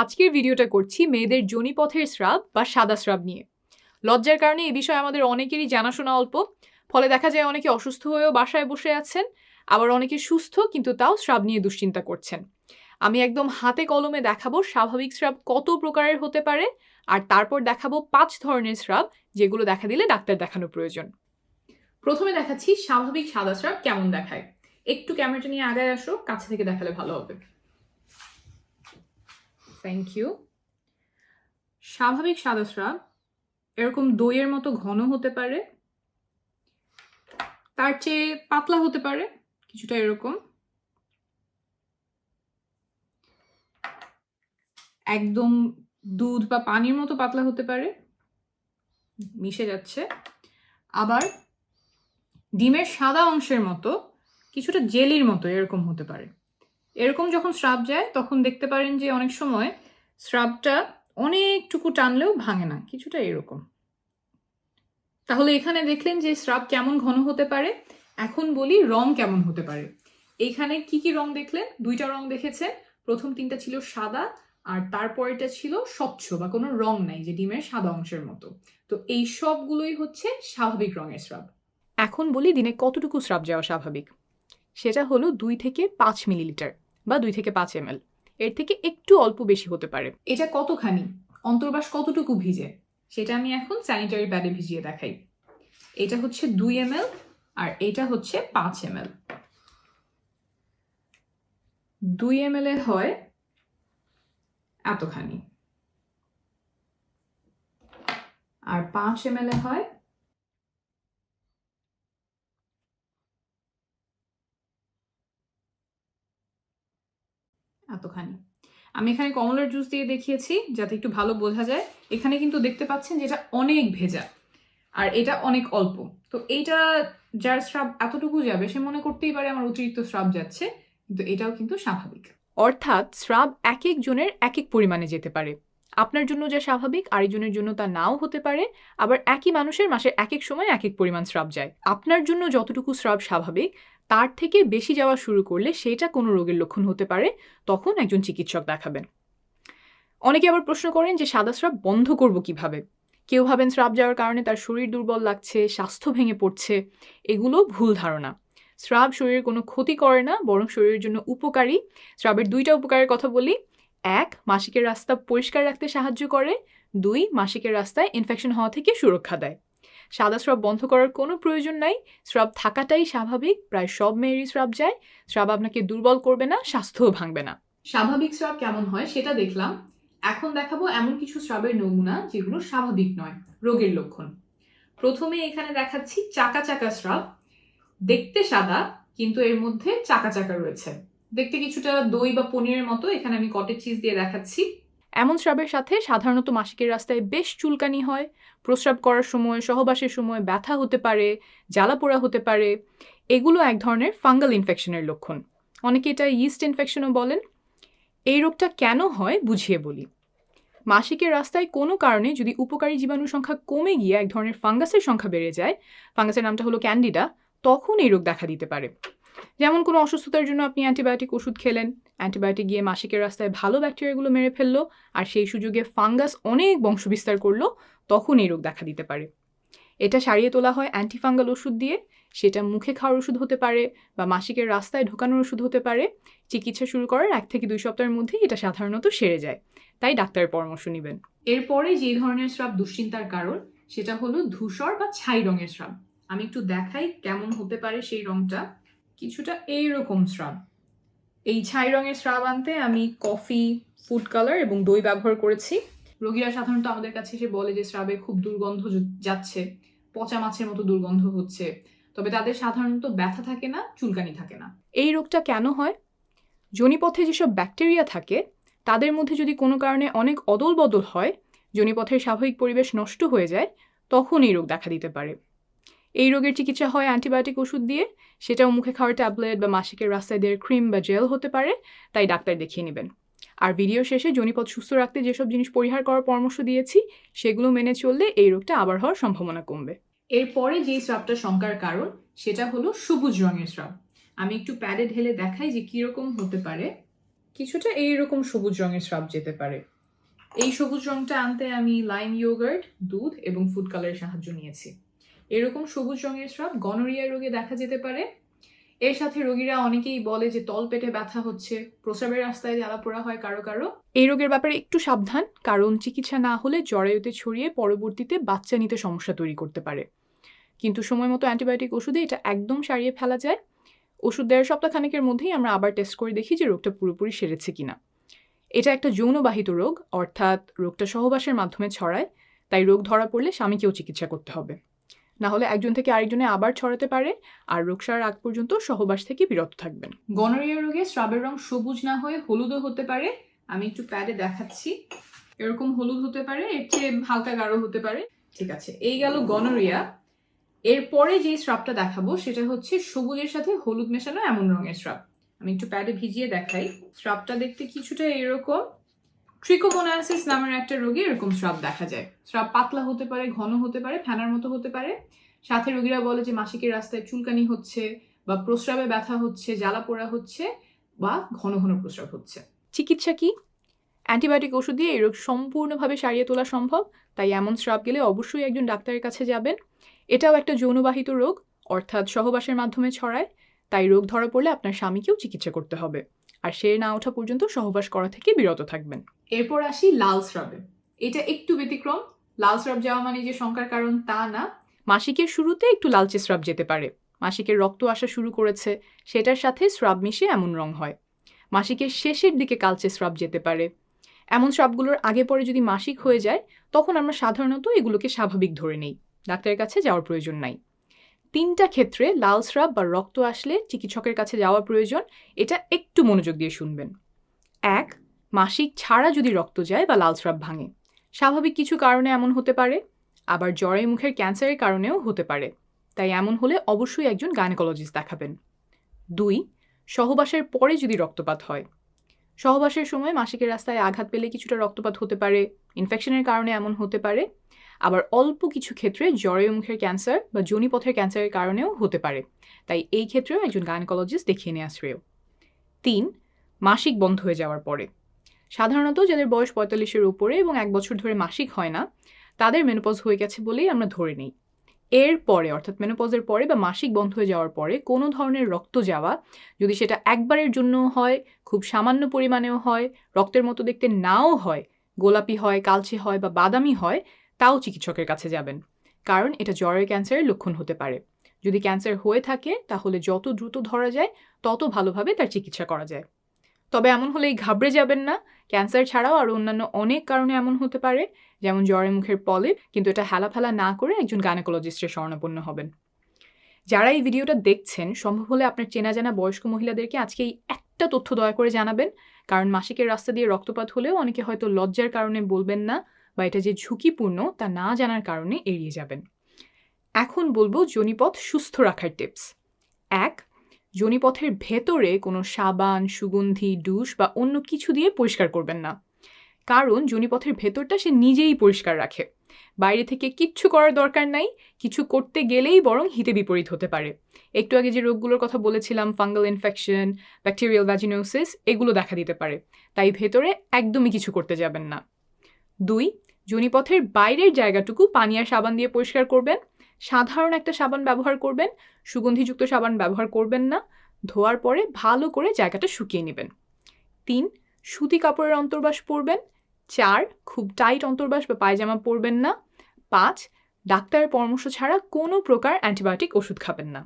আজকের ভিডিওটা করছি মেয়েদের যোনিপথের স্রাব বা সাদা স্রাব নিয়ে। লজ্জার কারণে এই বিষয়ে আমাদের অনেকেরই জানাশোনা অল্প, ফলে দেখা যায় অনেকে অসুস্থ হয়েও বাসায় বসে আছেন, আবার অনেকে সুস্থ কিন্তু তাও স্রাব নিয়ে দুশ্চিন্তা করছেন। আমি একদম হাতে কলমে দেখাবো স্বাভাবিক স্রাব কত প্রকারের হতে পারে, আর তারপর দেখাবো 5 ধরনের স্রাব যেগুলো দেখা দিলে ডাক্তার দেখানো প্রয়োজন। প্রথমে দেখাচ্ছি স্বাভাবিক সাদা স্রাব কেমন দেখায়। একটু ক্যামেরাটা নিয়ে আগায় আসো, কাছে থেকে দেখালে ভালো হবে। Thank you. স্বাভাবিক সাদা স্রাব এরকম দইয়ের মতো ঘন হতে পারে, তার চেয়ে পাতলা হতে পারে কিছুটা, এরকম একদম দুধ বা পানির মতো পাতলা হতে পারে, মিশে যাচ্ছে। আবার ডিমের সাদা অংশের মতো কিছুটা জেলির মতো এরকম হতে পারে। এরকম যখন স্রাব যায় তখন দেখতে পারেন যে অনেক সময় স্রাবটা অনেকটুকু টানলেও ভাঙে না, কিছুটা এরকম। তাহলে এখানে দেখলেন যে স্রাব কেমন ঘন হতে পারে। এখন বলি রং কেমন হতে পারে। এইখানে কি কি রং দেখলেন? দুইটা রং দেখেছেন। প্রথম তিনটা ছিল সাদা, আর তারপরেটা ছিল স্বচ্ছ বা কোনো রং নাই, যে ডিমের সাদা অংশের মতো। তো এই সবগুলোই হচ্ছে স্বাভাবিক রঙের স্রাব। এখন বলি দিনে কতটুকু স্রাব যাওয়া স্বাভাবিক। সেটা হলো 2 থেকে 5 মিলিলিটার বা 2 থেকে 5 ml। এর থেকে একটু অল্প বেশি হতে পারে। এটা কতখানি, অন্তর্বাস কতটুকু ভিজে, সেটা আমি এখন স্যানিটারি প্যাডে ভিজিয়ে দেখাই। এটা হচ্ছে 2 ml আর এটা হচ্ছে 5 ml। 2 ml এ হয় এতখানি, আর 5 ml এ হয় এতখানি। আমি এখানে কমলার জুস দিয়ে দেখিয়েছি যাতে একটু ভালো বোঝা যায়। এখানে কিন্তু দেখতে পাচ্ছেন যে এটা অনেক ভেজা আর এটা অনেক অল্প। তো এইটা যার স্রাব এতটুকু যাবে সে মনে করতেই পারে আমার অতিরিক্ত স্রাব যাচ্ছে, কিন্তু এটাও কিন্তু স্বাভাবিক। অর্থাৎ স্রাব এক একজনের এক এক পরিমাণে যেতে পারে। আপনার জন্য যা স্বাভাবিক আরেকজনের জন্য তা নাও হতে পারে। আবার একই মানুষের মাসের এক এক সময় এক এক পরিমাণ স্রাব যায়। আপনার জন্য যতটুকু স্রাব স্বাভাবিক তার থেকে বেশি যাওয়া শুরু করলে সেটা কোনো রোগের লক্ষণ হতে পারে, তখন একজন চিকিৎসক দেখাবেন। অনেকে আবার প্রশ্ন করেন যে সাদা স্রাব বন্ধ করব কিভাবে। কেউ ভাবেন স্রাব যাওয়ার কারণে তার শরীর দুর্বল লাগছে, স্বাস্থ্য ভেঙে পড়ছে। এগুলো ভুল ধারণা। স্রাব শরীরের কোনো ক্ষতি করে না, বরং শরীরের জন্য উপকারী। স্রাবের 2টা উপকারের কথা বলি। 1, মাসিকের রাস্তা পরিষ্কার রাখতে সাহায্য করে। 2, মাসিকের রাস্তায় ইনফেকশন হওয়া থেকে সুরক্ষা দেয়। সাদা স্রাব বন্ধ করার কোনো প্রয়োজন নাই। স্রাব থাকাটাই স্বাভাবিক। প্রায় সব মেয়েরই স্রাব যায়। স্রাব আপনাকে দুর্বল করবে না, স্বাস্থ্যও ভাঙবে না। স্বাভাবিক স্রাব কেমন হয় সেটা দেখলাম। এখন দেখাবো এমন কিছু স্রাবের নমুনা যেগুলো স্বাভাবিক নয়, রোগের লক্ষণ। প্রথমে এখানে দেখাচ্ছি চাকা চাকা স্রাব। দেখতে সাদা কিন্তু এর মধ্যে চাকা চাকা রয়েছে। দেখতে কিছুটা দই বা পনিরের মতো। এখানে আমি কটেজ চিজ দিয়ে দেখাচ্ছি। এমন স্রাবের সাথে সাধারণত মাসিকের রাস্তায় বেশ চুলকানি হয়। প্রস্রাব করার সময়, সহবাসের সময় ব্যথা হতে পারে, জ্বালাপোড়া হতে পারে। এগুলো এক ধরনের ফাঙ্গাল ইনফেকশনের লক্ষণ। অনেকে এটা ইস্ট ইনফেকশনও বলেন। এই রোগটা কেন হয় বুঝিয়ে বলি। মাসিকের রাস্তায় কোনো কারণে যদি উপকারী জীবাণুর সংখ্যা কমে গিয়ে এক ধরনের ফাঙ্গাসের সংখ্যা বেড়ে যায়, ফাঙ্গাসের নামটা হলো ক্যান্ডিডা, তখন এই রোগ দেখা দিতে পারে। যেমন কোনো অসুস্থতার জন্য আপনি অ্যান্টিবায়োটিক ওষুধ খেলেন, অ্যান্টিবায়োটিক গিয়ে মাসিকের রাস্তায় ভালো ব্যাকটেরিয়াগুলো মেরে ফেললো, আর সেই সুযোগে ফাঙ্গাস অনেক বংশবিস্তার করলো, তখন এই রোগ দেখা দিতে পারে। এটা সারিয়ে তোলা হয় অ্যান্টিফাঙ্গাল ওষুধ দিয়ে। সেটা মুখে খাওয়ার ওষুধ হতে পারে বা মাসিকের রাস্তায় ঢোকানোর ওষুধ হতে পারে। চিকিৎসা শুরু করার 1 থেকে 2 সপ্তাহের মধ্যেই এটা সাধারণত সেরে যায়, তাই ডাক্তারের পরামর্শ নেবেন। এরপরে যে ধরনের স্রাব দুশ্চিন্তার কারণ সেটা হলো ধূসর বা ছাই রঙের স্রাব। আমি একটু দেখাই কেমন হতে পারে সেই রংটা। কিছুটা এইরকম স্রাব। এই ছাই রঙের স্রাব আনতে আমি কফি, ফুড কালার এবং দই ব্যবহার করেছি। রোগীরা সাধারণত আমাদের কাছে এসে বলে যে স্রাবে খুব দুর্গন্ধ যাচ্ছে, পচা মাছের মতো দুর্গন্ধ হচ্ছে। তবে তাদের সাধারণত ব্যথা থাকে না, চুলকানি থাকে না। এই রোগটা কেন হয়? যোনিপথে যেসব ব্যাকটেরিয়া থাকে তাদের মধ্যে যদি কোনো কারণে অনেক অদল বদল হয়, যোনিপথের স্বাভাবিক পরিবেশ নষ্ট হয়ে যায়, তখন এই রোগ দেখা দিতে পারে। এই রোগের চিকিৎসা হয় অ্যান্টিবায়োটিক ওষুধ দিয়ে। সেটাও মুখে খাওয়ার ট্যাবলেট বা মাসিকের রাস্তায় দেওয়ার ক্রিম বা জেল হতে পারে, তাই ডাক্তার দেখিয়ে নেবেন। আর ভিডিও শেষে যোনিপথ সুস্থ রাখতে যেসব জিনিস পরিহার করার পরামর্শ দিয়েছি সেগুলো মেনে চললে এই রোগটা আবার হওয়ার সম্ভাবনা কমবে। এরপরে যেই স্রাবটা শঙ্কার কারণ সেটা হলো সবুজ রঙের স্রাব। আমি একটু প্যাডে ঢেলে দেখাই যে কিরকম হতে পারে। কিছুটা এইরকম সবুজ রঙের স্রাব যেতে পারে। এই সবুজ রংটা আনতে আমি লাইম ইয়োগার্ট, দুধ এবং ফুড কালারের সাহায্য নিয়েছি। এরকম সবুজ রঙের স্রাব গনোরিয়া রোগে দেখা যেতে পারে। এর সাথে রোগীরা অনেকেই বলে যে তলপেটে ব্যথা হচ্ছে, প্রস্রাবের রাস্তায় জ্বালাপোড়া হয় কারো কারো। এই রোগের ব্যাপারে একটু সাবধান, কারণ চিকিৎসা না হলে জরায়ুতে ছড়িয়ে পরবর্তীতে বাচ্চা নিতে সমস্যা তৈরি করতে পারে। কিন্তু সময় মতো অ্যান্টিবায়োটিক ওষুধে এটা একদম সারিয়ে ফেলা যায়। ওষুধ দেওয়ার সপ্তাহখানেকের মধ্যেই আমরা আবার টেস্ট করে দেখি যে রোগটা পুরোপুরি সেরেছে কিনা। এটা একটা যৌনবাহিত রোগ, অর্থাৎ রোগটা সহবাসের মাধ্যমে ছড়ায়, তাই রোগ ধরা পড়লে স্বামীকেও চিকিৎসা করতে হবে। না হলে একজন থেকে আরেকজনে আবার ছড়াতে পারে, আর রোগ সারার আগ পর্যন্ত সহবাস থেকে বিরত থাকবেন। গনোরিয়া রোগে স্রাবের রং সবুজ না হয়ে হলুদও হতে পারে। আমি একটু প্যাডে দেখাচ্ছি। এরকম হলুদ হতে পারে, এর চেয়ে হালকা গাঢ় হতে পারে। ঠিক আছে, এই গেল গনোরিয়া। এরপরে যে স্রাবটা দেখাবো সেটা হচ্ছে সবুজের সাথে হলুদ মেশানো এমন রঙের স্রাব। আমি একটু প্যাডে ভিজিয়ে দেখাই। স্রাবটা দেখতে কিছুটা এরকম। ট্রিকোমোনাসিস নামের একটা রোগে এরকম স্রাব দেখা যায়। স্রাব পাতলা হতে পারে, ঘন হতে পারে, ফেনার মতো হতে পারে। সাথে রোগীরা বলে যে মাসিকের রাস্তায় চুলকানি হচ্ছে, বা প্রস্রাবে ব্যথা হচ্ছে, জ্বালা পোড়া হচ্ছে, বা ঘন ঘন প্রস্রাব হচ্ছে। চিকিৎসা কি? অ্যান্টিবায়োটিক ওষুধ দিয়ে এই রোগ সম্পূর্ণভাবে সারিয়ে তোলা সম্ভব, তাই এমন স্রাব গেলে অবশ্যই একজন ডাক্তারের কাছে যাবেন। এটাও একটা যৌনবাহিত রোগ, অর্থাৎ সহবাসের মাধ্যমে ছড়ায়, তাই রোগ ধরা পড়লে আপনার স্বামীকেও চিকিৎসা করতে হবে, আর সে না ওঠা পর্যন্ত সহবাস করা থেকে বিরত থাকবেন। এরপর আসি লাল স্রাবে। এটা একটু ব্যতিক্রম। লাল স্রাব যাওয়া মানে যে শঙ্কার কারণ তা না। মাসিকের শুরুতে একটু লালচে স্রাব যেতে পারে। মাসিকের রক্ত আসা শুরু করেছে, সেটার সাথে স্রাব মিশে এমন রং হয়। মাসিকের শেষের দিকে কালচে স্রাব যেতে পারে। এমন স্রাবগুলোর আগে পরে যদি মাসিক হয়ে যায়, তখন আমরা সাধারণত এগুলোকে স্বাভাবিক ধরে নেই, ডাক্তারের কাছে যাওয়ার প্রয়োজন নাই। 3টা ক্ষেত্রে লাল স্রাব বা রক্ত আসলে চিকিৎসকের কাছে যাওয়া প্রয়োজন। এটা একটু মনোযোগ দিয়ে শুনবেন। 1. মাসিক ছাড়া যদি রক্ত যায় বা লাল স্রাব ভাঙে, স্বাভাবিক কিছু কারণে এমন হতে পারে, আবার জরায়ু মুখের ক্যান্সারের কারণেও হতে পারে, তাই এমন হলে অবশ্যই একজন গাইনোকোলজিস্ট দেখাবেন। 2. সহবাসের পরে যদি রক্তপাত হয়। সহবাসের সময় মাসিকের রাস্তায় আঘাত পেলে কিছুটা রক্তপাত হতে পারে, ইনফেকশনের কারণে এমন হতে পারে, আবার অল্প কিছু ক্ষেত্রে জরায়ু মুখের ক্যান্সার বা যোনিপথের ক্যান্সারের কারণেও হতে পারে, তাই এই ক্ষেত্রেও একজন গাইনোকোলজিস্ট দেখিয়ে নেওয়া শ্রেয়। 3. মাসিক বন্ধ হয়ে যাওয়ার পরে। সাধারণত যাদের বয়স 45-এর উপরে এবং 1 বছর ধরে মাসিক হয় না, তাদের মেনোপজ হয়ে গেছে বলেই আমরা ধরে নিই। এর পরে, অর্থাৎ মেনোপজের পরে বা মাসিক বন্ধ হয়ে যাওয়ার পরে কোনো ধরনের রক্ত যাওয়া, যদি সেটা একবারের জন্য হয়, খুব সামান্য পরিমাণেও হয়, রক্তের মতো দেখতে নাও হয়, গোলাপি হয়, কালচে হয় বা বাদামি হয়, তাও চিকিৎসকের কাছে যাবেন, কারণ এটা জরায়ু ক্যান্সারের লক্ষণ হতে পারে। যদি ক্যান্সার হয়ে থাকে তাহলে যত দ্রুত ধরা যায় তত ভালোভাবে তার চিকিৎসা করা যায়। তবে এমন হলেই ঘাবড়ে যাবেন না। ক্যান্সার ছাড়াও আরও অন্যান্য অনেক কারণে এমন হতে পারে, যেমন জরায়ু মুখের পলিপ, কিন্তু এটা হেলাফেলা না করে একজন গাইনোকোলজিস্টের শরণাপন্ন হবেন। যারা এই ভিডিওটা দেখছেন, সম্ভব হলে আপনার চেনা জানা বয়স্ক মহিলাদেরকে আজকে এই একটা তথ্য দয়া করে জানাবেন, কারণ মাসিকের রাস্তা দিয়ে রক্তপাত হলেও অনেকে হয়তো লজ্জার কারণে বলবেন না, বা এটা যে ঝুঁকিপূর্ণ তা না জানার কারণে এড়িয়ে যাবেন। এখন বলবো যোনিপথ সুস্থ রাখার টিপস। 1. যোনিপথের ভেতরে কোনো সাবান, সুগন্ধি, ডুশ বা অন্য কিছু দিয়ে পরিষ্কার করবেন না, কারণ যোনিপথের ভেতরটা সে নিজেই পরিষ্কার রাখে। বাইরে থেকে কিচ্ছু করার দরকার নাই, কিছু করতে গেলেই বরং হিতে বিপরীত হতে পারে। একটু আগে যে রোগগুলোর কথা বলেছিলাম, ফাঙ্গাল ইনফেকশন, ব্যাকটেরিয়াল ভ্যাজিনোসিস, এগুলো দেখা দিতে পারে, তাই ভেতরে একদমই কিছু করতে যাবেন না। 2. যোনিপথের বাইরের জায়গাটুকু পানি আর সাবান দিয়ে পরিষ্কার করবেন। সাধারণ একটা সাবান ব্যবহার করবেন, সুগন্ধিযুক্ত সাবান ব্যবহার করবেন না। ধোয়ার পরে ভালো করে জায়গাটা শুকিয়ে নেবেন। 3. সুতি কাপড়ের অন্তর্বাস পরবেন। 4. খুব টাইট অন্তর্বাস বা পায়জামা পরবেন না। 5. ডাক্তারের পরামর্শ ছাড়া কোনো প্রকার অ্যান্টিবায়োটিক ওষুধ খাবেন না।